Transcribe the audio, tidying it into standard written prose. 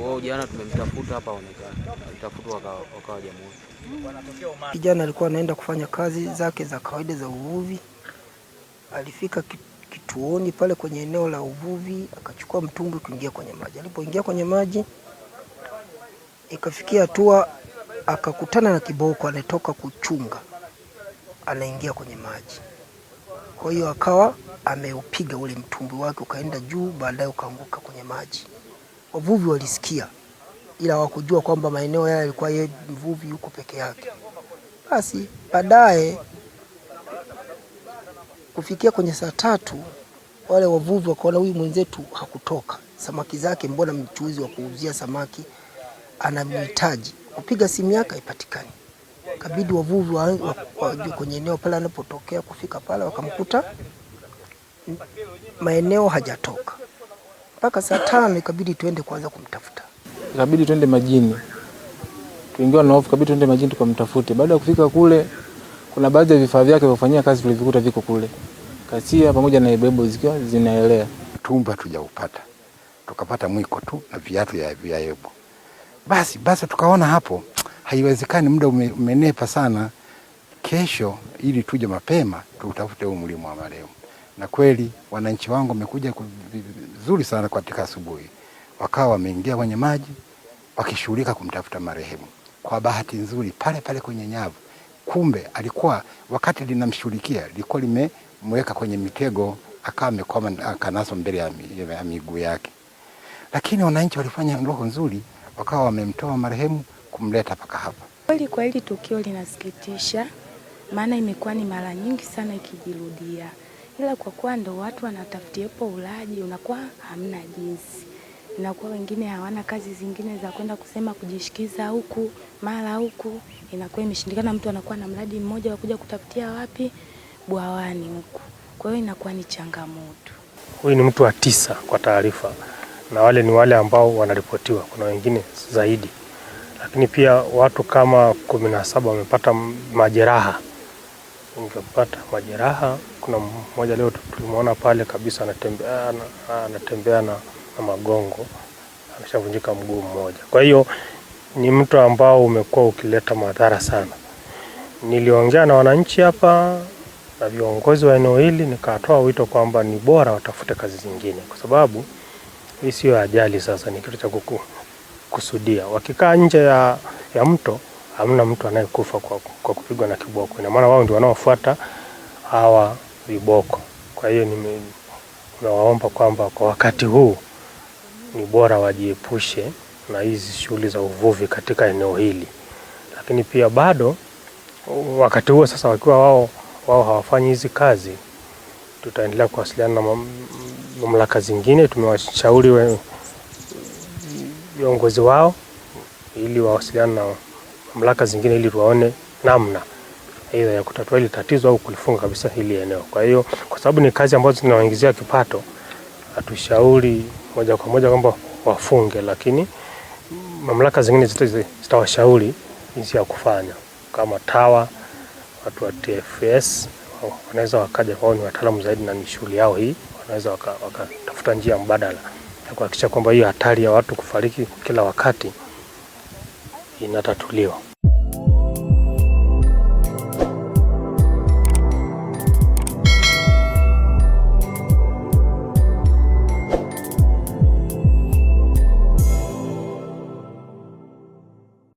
Kwa hiyo jana tumemtafuta hapa aonekana. Alitafutwa wakawa Jamhuri. Kijana alikuwa anaenda kufanya kazi zake za kawaida za uvuvi. Alifika kituoni pale kwenye eneo la uvuvi, akachukua mtumbwi kuingia kwenye maji. Alipoingia kwenye maji, ikafikia hatua akakutana na kiboko anatoka kuchunga, anaingia kwenye maji. Kwa hiyo akawa ameupiga ule mtumbwi wake ukaenda juu, baadaye ukaanguka kwenye maji. Wavuvi walisikia, ila hawakujua kwamba maeneo yale yalikuwa yeye mvuvi yuko peke yake. Basi baadaye kufikia kwenye saa 3 wale wavuvi wakaona huyu mwenzetu hakutoka, samaki zake, mbona mchuuzi wa kuuzia samaki anamhitaji, kupiga simu yake haipatikani. Kabidi wavuvi waje kwenye eneo pale anapotokea. Kufika pale wakamkuta maeneo hajatoka. Mpaka saa 5 ikabidi tuende kwanza kumtafuta. Ikabidi tuende majini. Tuingiwa na hofu, kabidi tuende majini tukamtafute. Baada ya kufika kule, kuna baadhi ya vifaa vyake vya kufanyia kazi tulivikuta viko kule. Kasia pamoja na ibebo zikiwa zinaelea. Tumba tujaupata. Tukapata mwiko tu na viatu vya yebo. Basi tukaona hapo haiwezekani, muda umenepa sana. Kesho ili tuje mapema tutafute huo mlimo wa marehemu. Na kweli wananchi wangu wamekuja vizuri sana katika asubuhi. Wakawa wameingia kwenye maji wakishughulika kumtafuta marehemu. Kwa bahati nzuri pale kwenye nyavu, kumbe alikuwa wakati linamshughulikia lilikuwa limemweka kwenye mitego, akawa amekwama, akanaswa mbele ya miguu yake. Lakini wananchi walifanya roho nzuri, wakawa wamemtoa marehemu kumleta paka hapa. Kwa hili tukio linasikitisha, maana imekuwa ni mara nyingi sana ikijirudia. Ila kwa kuwa ndo watu wanatafutiepo ulaji, unakuwa hamna jinsi. Inakuwa wengine hawana kazi zingine za kwenda kusema kujishikiza huku mara huku, inakuwa imeshindikana. Mtu anakuwa na mradi mmoja wa kuja kutafutia wapi? Bwawani huku. Kwa hiyo inakuwa ni changamoto. Huyu ni mtu wa 9 kwa taarifa, na wale ni wale ambao wanaripotiwa, kuna wengine zaidi. Lakini pia watu kama 17 wamepata majeraha. Kuna mmoja leo tulimuona pale kabisa anatembea na magongo, ameshavunjika mguu mmoja. Kwa hiyo ni mtu ambao umekuwa ukileta madhara sana. Niliongea na wananchi hapa na viongozi wa eneo hili, nikatoa wito kwamba ni bora watafute kazi zingine, kwa sababu hii sio ajali. Sasa ni kitu cha kusudia. Wakikaa nje ya mto, hamna mtu anayekufa kwa kupigwa na kiboko. Ina maana wao ndio wanaofuata hawa viboko. Kwa hiyo nawaomba kwamba kwa wakati huu ni bora wajiepushe na hizi shughuli za uvuvi katika eneo hili. Lakini pia bado wakati huo sasa, wakiwa wao hawafanyi hizi kazi, tutaendelea kuwasiliana na mamlaka zingine. Tumewashauri viongozi wao ili wawasiliane na mamlaka zingine ili tuwaone namna aidha ya kutatua hili tatizo au kulifunga kabisa hili eneo. Kwa hiyo kwa sababu ni kazi ambazo zinawaingizia kipato, hatushauri moja kwa moja kwamba wafunge, lakini mamlaka zingine zitawashauri jinsi ya kufanya. Kama TAWA, watu wa TFS wanaweza wakaja, wao ni wataalamu zaidi na ni shughuli yao hii, wanaweza wakatafuta njia mbadala ya kuhakikisha kwamba hii hatari ya watu kufariki kila wakati inatatuliwa.